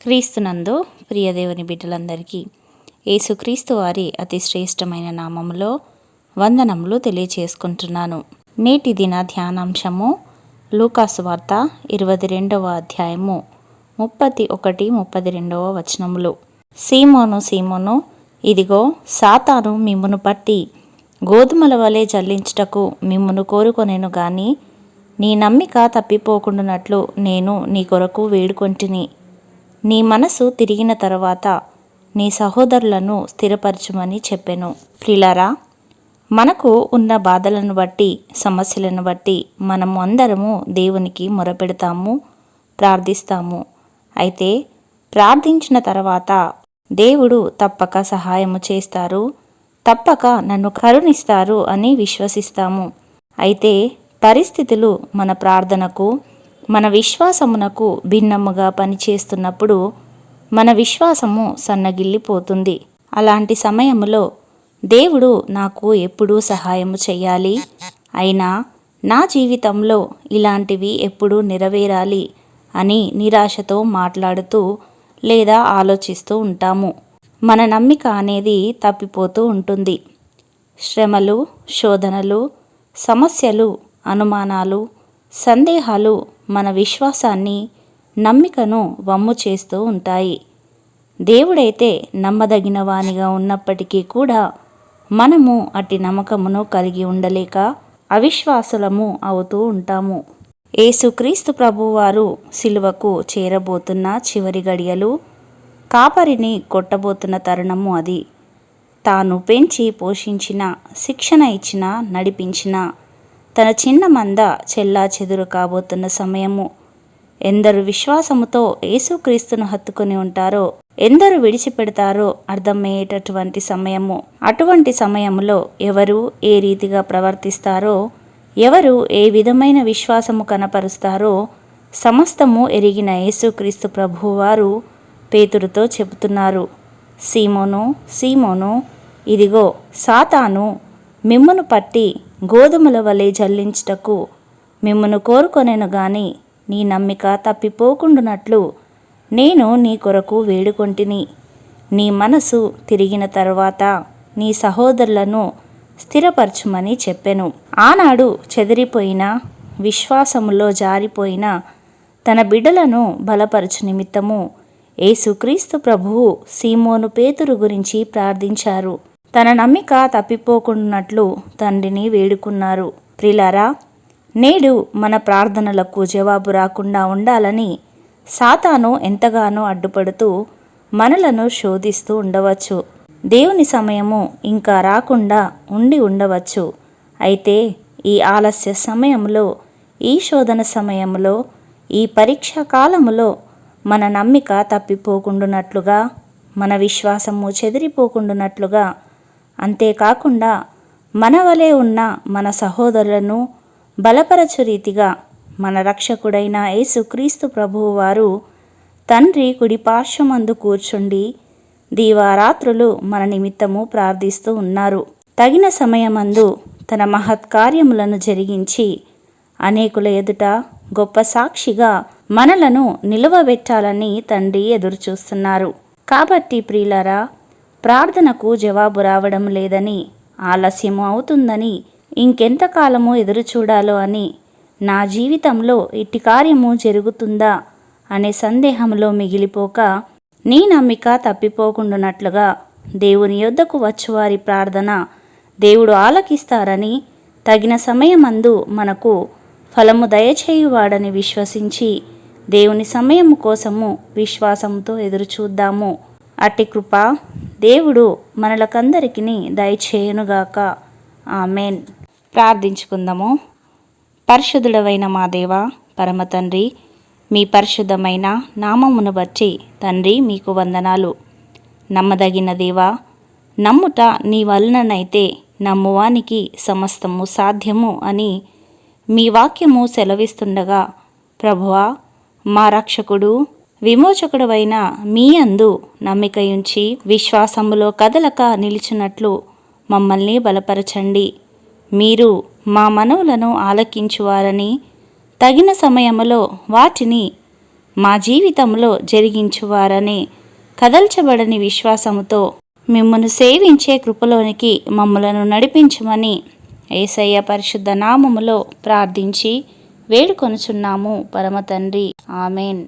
క్రీస్తునందు ప్రియదేవుని బిడ్డలందరికీ యేసుక్రీస్తు వారి అతి శ్రేష్టమైన నామములో వందనములు తెలియచేసుకుంటున్నాను. నేటి దిన ధ్యానాంశము లూకాసు వార్త 22వ అధ్యాయము 31-32 వచనములు. సీమోను సీమోను, ఇదిగో సాతాను మిమ్మును పట్టి గోధుమల వలె జల్లించుటకు మిమ్మును కోరుకొనెను గాని నీ నమ్మిక తప్పిపోకుండానట్లు నేను నీ కొరకు వేడుకొంటిని. నీ మనసు తిరిగిన తరువాత నీ సహోదరులను స్థిరపరచుమని చెప్పెను. ప్రియులారా, మనకు ఉన్న బాధలను బట్టి, సమస్యలను బట్టి మనము అందరము దేవునికి మొరపెడతాము, ప్రార్థిస్తాము. అయితే ప్రార్థించిన తర్వాత దేవుడు తప్పక సహాయము చేస్తారు, తప్పక నన్ను కరుణిస్తారు అని విశ్వసిస్తాము. అయితే పరిస్థితులు మన ప్రార్థనకు, మన విశ్వాసమునకు భిన్నముగా పనిచేస్తున్నప్పుడు మన విశ్వాసము సన్నగిల్లిపోతుంది. అలాంటి సమయంలో దేవుడు నాకు ఎప్పుడూ సహాయము చేయాలి, అయినా నా జీవితంలో ఇలాంటివి ఎప్పుడూ నెరవేరాలి అని నిరాశతో మాట్లాడుతూ లేదా ఆలోచిస్తూ ఉంటాము. మన నమ్మిక అనేది తప్పిపోతూ ఉంటుంది. శ్రమలు, శోధనలు, సమస్యలు, అనుమానాలు, సందేహాలు మన విశ్వాసాన్ని, నమ్మికను వమ్ము చేస్తూ ఉంటాయి. దేవుడైతే నమ్మదగిన వానిగా ఉన్నప్పటికీ కూడా మనము అట్టి నమ్మకమును కలిగి ఉండలేక అవిశ్వాసులము అవుతూ ఉంటాము. యేసుక్రీస్తు ప్రభువారు సిలువకు చేరబోతున్న చివరి గడియలు, కాపరిని కొట్టబోతున్న తరుణము అది. తాను పెంచి పోషించిన, శిక్షణ ఇచ్చిన, నడిపించిన తన చిన్న మంద చెల్లా చెదురు కాబోతున్న సమయము. ఎందరు విశ్వాసముతో యేసుక్రీస్తును హత్తుకొని ఉంటారో, ఎందరు విడిచిపెడతారో అర్థమయ్యేటటువంటి సమయము. అటువంటి సమయంలో ఎవరు ఏ రీతిగా ప్రవర్తిస్తారో, ఎవరు ఏ విధమైన విశ్వాసము కనపరుస్తారో సమస్తము ఎరిగిన యేసుక్రీస్తు ప్రభువారు పేతురుతో చెబుతున్నారు. సీమోను సీమోను, ఇదిగో సాతాను మిమ్మును పట్టి గోధుమల వలె జల్లించుటకు మిమ్మును కోరుకొనెను గాని నీ నమ్మిక తప్పిపోకుండునట్లు నేను నీ కొరకు వేడుకొంటిని. నీ మనసు తిరిగిన తరువాత నీ సహోదరులను స్థిరపరచుమని చెప్పెను. ఆనాడు చెదిరిపోయిన, విశ్వాసములో జారిపోయిన తన బిడ్డలను బలపరచు నిమిత్తము యేసుక్రీస్తు ప్రభువు సీమోను పేతురు గురించి ప్రార్థించారు. తన నమ్మిక తప్పిపోకుండానట్లు తండ్రిని వేడుకున్నారు. ప్రియులారా, నేడు మన ప్రార్థనలకు జవాబు రాకుండా ఉండాలని సాతాను ఎంతగానో అడ్డుపడుతూ మనలను శోధిస్తూ ఉండవచ్చు. దేవుని సమయము ఇంకా రాకుండా ఉండి ఉండవచ్చు. అయితే ఈ ఆలస్య సమయంలో, ఈ శోధన సమయంలో, ఈ పరీక్షా కాలములో మన నమ్మిక తప్పిపోకుండానట్లుగా, మన విశ్వాసము చెదిరిపోకుండానట్లుగా, అంతేకాకుండా మన వలె ఉన్న మన సహోదరులను బలపరచు రీతిగా మన రక్షకుడైన యేసుక్రీస్తు ప్రభువు వారు తండ్రి కుడి పార్శ్వమందు కూర్చుండి దీవారాత్రులు మన నిమిత్తము ప్రార్థిస్తూ ఉన్నారు. తగిన సమయమందు తన మహత్కార్యములను జరిగించి అనేకుల ఎదుట గొప్ప సాక్షిగా మనలను నిలువబెట్టాలని తండ్రి ఎదురుచూస్తున్నారు. కాబట్టి ప్రియులారా, ప్రార్థనకు జవాబు రావడం లేదని, ఆలస్యము అవుతుందని, ఇంకెంతకాలము ఎదురు చూడాలో అని, నా జీవితంలో ఇట్టి కార్యము జరుగుతుందా అనే సందేహంలో మిగిలిపోక, నీ నమ్మిక తప్పిపోకుండానట్లుగా దేవుని యొద్దకు వచ్చువారి ప్రార్థన దేవుడు ఆలకిస్తారని, తగిన సమయమందు మనకు ఫలము దయచేయువాడని విశ్వసించి దేవుని సమయము కోసము విశ్వాసంతో ఎదురుచూద్దాము. అట్టి కృప దేవుడు మనలకందరికీ దయచేయునుగాక. ఆమెన్. ప్రార్థించుకుందాము. పరిశుద్ధుడవైన మా దేవ, పరమ తండ్రి, మీ పరిశుద్ధమైన నామమును బట్టి తండ్రి మీకు వందనాలు. నమ్మదగిన దేవా, నమ్ముట నీ వలననైతే నమ్మువానికి సమస్తము సాధ్యము అని మీ వాక్యము సెలవిస్తుండగా, ప్రభువా, మా రక్షకుడు విమోచకుడవైన మీ యందు నమ్మికయుంచి విశ్వాసములో కదలక నిలిచినట్లు మమ్మల్ని బలపరచండి. మీరు మా మనవులను ఆలకించువారని, తగిన సమయములో వాటిని మా జీవితంలో జరిగించువారని కదల్చబడని విశ్వాసముతో మిమ్మల్ని సేవించే కృపలోనికి మమ్మలను నడిపించమని యేసయ్య పరిశుద్ధ నామములో ప్రార్థించి వేడుకొనుచున్నాము పరమ తండ్రి. ఆమెన్.